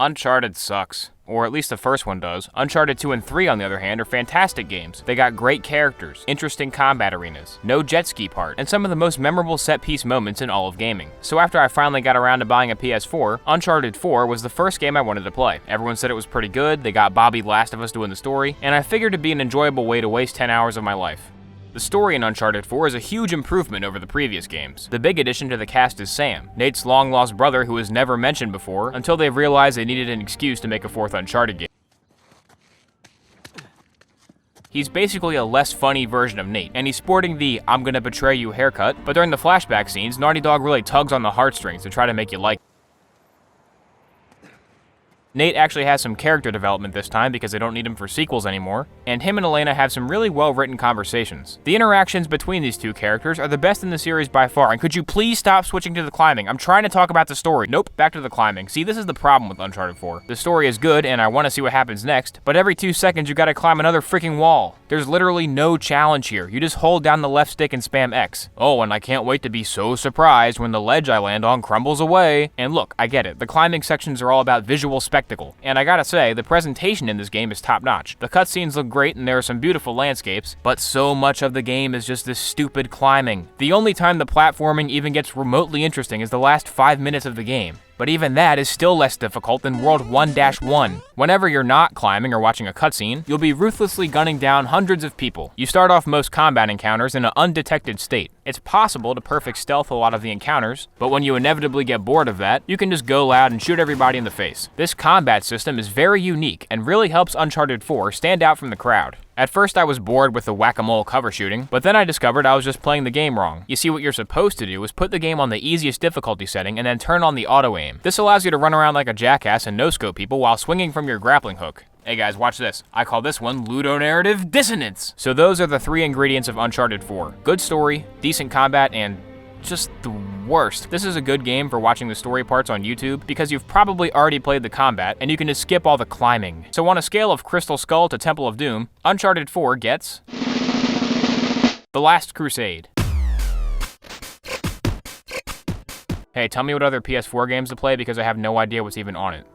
Uncharted sucks. Or at least the first one does. Uncharted 2 and 3, on the other hand, are fantastic games. They got great characters, interesting combat arenas, no jet ski part, and some of the most memorable set-piece moments in all of gaming. So after I finally got around to buying a PS4, Uncharted 4 was the first game I wanted to play. Everyone said it was pretty good, they got Bobby Last of Us doing the story, and I figured it'd be an enjoyable way to waste 10 hours of my life. The story in Uncharted 4 is a huge improvement over the previous games. The big addition to the cast is Sam, Nate's long-lost brother who was never mentioned before until they realized they needed an excuse to make a fourth Uncharted game. He's basically a less funny version of Nate, and he's sporting the "I'm gonna betray you" haircut, but during the flashback scenes, Naughty Dog really tugs on the heartstrings to try to make you like him. Nate actually has some character development this time because they don't need him for sequels anymore, and him and Elena have some really well-written conversations. The interactions between these two characters are the best in the series by far, and could you please stop switching to the climbing? I'm trying to talk about the story. Nope, back to the climbing. See, this is the problem with Uncharted 4. The story is good, and I want to see what happens next, but every 2 seconds you gotta climb another freaking wall. There's literally no challenge here. You just hold down the left stick and spam X. Oh, and I can't wait to be so surprised when the ledge I land on crumbles away. And look, I get it. The climbing sections are all about visual spectacle. And I gotta say, the presentation in this game is top-notch. The cutscenes look great and there are some beautiful landscapes, but so much of the game is just this stupid climbing. The only time the platforming even gets remotely interesting is the last 5 minutes of the game. But even that is still less difficult than World 1-1. Whenever you're not climbing or watching a cutscene, you'll be ruthlessly gunning down hundreds of people. You start off most combat encounters in an undetected state. It's possible to perfect stealth a lot of the encounters, but when you inevitably get bored of that, you can just go loud and shoot everybody in the face. This combat system is very unique and really helps Uncharted 4 stand out from the crowd. At first I was bored with the whack-a-mole cover shooting, but then I discovered I was just playing the game wrong. You see, what you're supposed to do is put the game on the easiest difficulty setting and then turn on the auto-aim. This allows you to run around like a jackass and no-scope people while swinging from your grappling hook. Hey guys, watch this. I call this one ludonarrative dissonance. So those are the 3 ingredients of Uncharted 4. Good story, decent combat, and just the worst. This is a good game for watching the story parts on YouTube because you've probably already played the combat and you can just skip all the climbing. So on a scale of Crystal Skull to Temple of Doom, Uncharted 4 gets The Last Crusade. Hey, tell me what other PS4 games to play because I have no idea what's even on it.